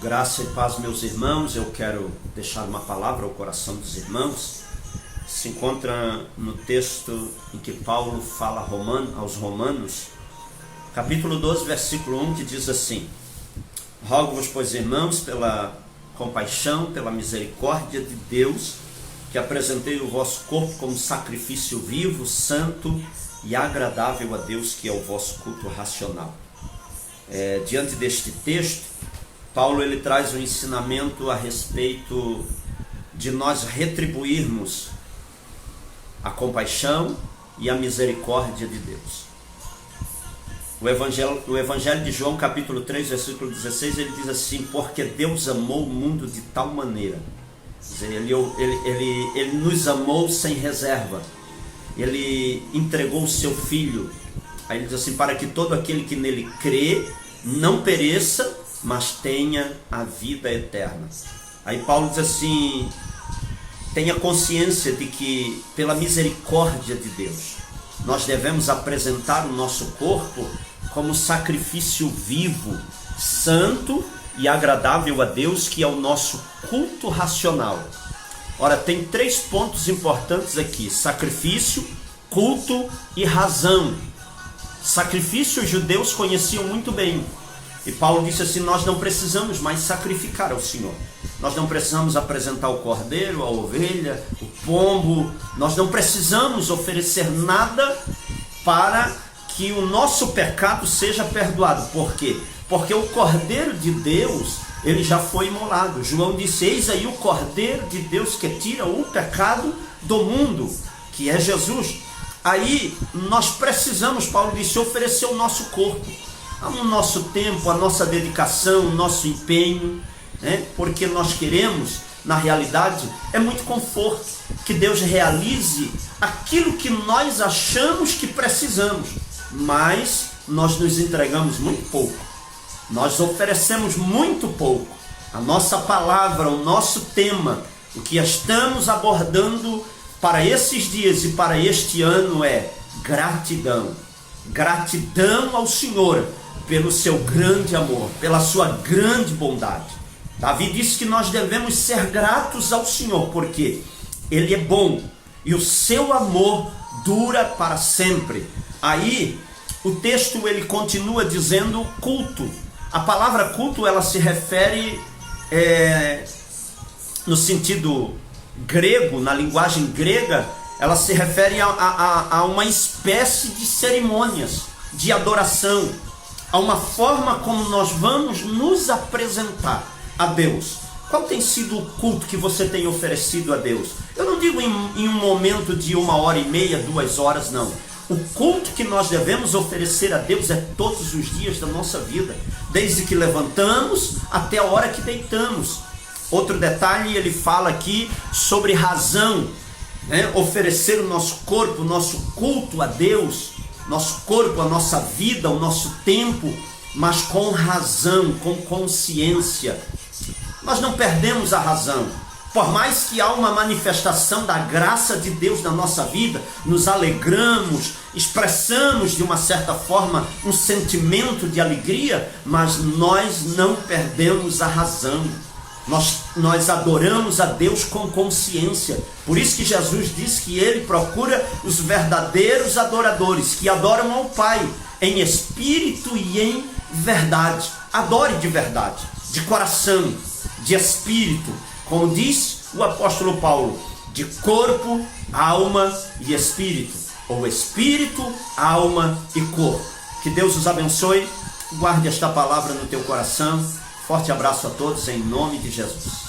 Graça e paz, meus irmãos. Eu quero deixar uma palavra ao coração dos irmãos. Se encontra no texto em que Paulo fala aos Romanos, capítulo 12, versículo 1, que diz assim: Rogo-vos, pois, irmãos, pela compaixão, pela misericórdia de Deus, que apresentei o vosso corpo como sacrifício vivo, santo e agradável a Deus, que é o vosso culto racional. Diante deste texto, Paulo ele traz um ensinamento a respeito de nós retribuirmos a compaixão e a misericórdia de Deus. O Evangelho de João, capítulo 3, versículo 16, ele diz assim: porque Deus amou o mundo de tal maneira. Ele nos amou sem reserva. Ele entregou o seu Filho. Aí ele diz assim: para que todo aquele que nele crê não pereça, mas tenha a vida eterna. Aí Paulo diz assim: tenha consciência de que pela misericórdia de Deus nós devemos apresentar o nosso corpo como sacrifício vivo, santo e agradável a Deus, que é o nosso culto racional. Ora, tem 3 pontos importantes aqui: sacrifício, culto e razão. Sacrifício os judeus conheciam muito bem. E Paulo disse assim: nós não precisamos mais sacrificar ao Senhor. Nós não precisamos apresentar o cordeiro, a ovelha, o pombo. Nós não precisamos oferecer nada para que o nosso pecado seja perdoado. Por quê? Porque o cordeiro de Deus, ele já foi imolado. João disse: eis aí o cordeiro de Deus que tira o pecado do mundo, que é Jesus. Aí nós precisamos, Paulo disse, oferecer o nosso corpo, o nosso tempo, a nossa dedicação, o nosso empenho, né? Porque nós queremos, na realidade, é muito conforto que Deus realize aquilo que nós achamos que precisamos, mas nós nos entregamos muito pouco, nós oferecemos muito pouco. A nossa palavra, o nosso tema, o que estamos abordando para esses dias e para este ano é gratidão. Gratidão ao Senhor pelo seu grande amor, pela sua grande bondade. Davi disse que nós devemos ser gratos ao Senhor, porque Ele é bom e o seu amor dura para sempre. Aí o texto ele continua dizendo culto. A palavra culto ela se refere no sentido grego, na linguagem grega, ela se refere a uma espécie de cerimônias de adoração, a uma forma como nós vamos nos apresentar a Deus. Qual tem sido o culto que você tem oferecido a Deus? Eu não digo em um momento de 1h30, 2 horas, não. O culto que nós devemos oferecer a Deus é todos os dias da nossa vida, desde que levantamos até a hora que deitamos. Outro detalhe, ele fala aqui sobre razão, né? Oferecer o nosso corpo, o nosso culto a Deus, nosso corpo, a nossa vida, o nosso tempo, mas com razão, com consciência. Nós não perdemos a razão. Por mais que há uma manifestação da graça de Deus na nossa vida, nos alegramos, expressamos de uma certa forma um sentimento de alegria, mas nós não perdemos a razão. Nós adoramos a Deus com consciência. Por isso que Jesus disse que Ele procura os verdadeiros adoradores, que adoram ao Pai em espírito e em verdade. Adore de verdade, de coração, de espírito. Como diz o apóstolo Paulo, de corpo, alma e espírito. Ou espírito, alma e corpo. Que Deus os abençoe. Guarde esta palavra no teu coração. Forte abraço a todos em nome de Jesus.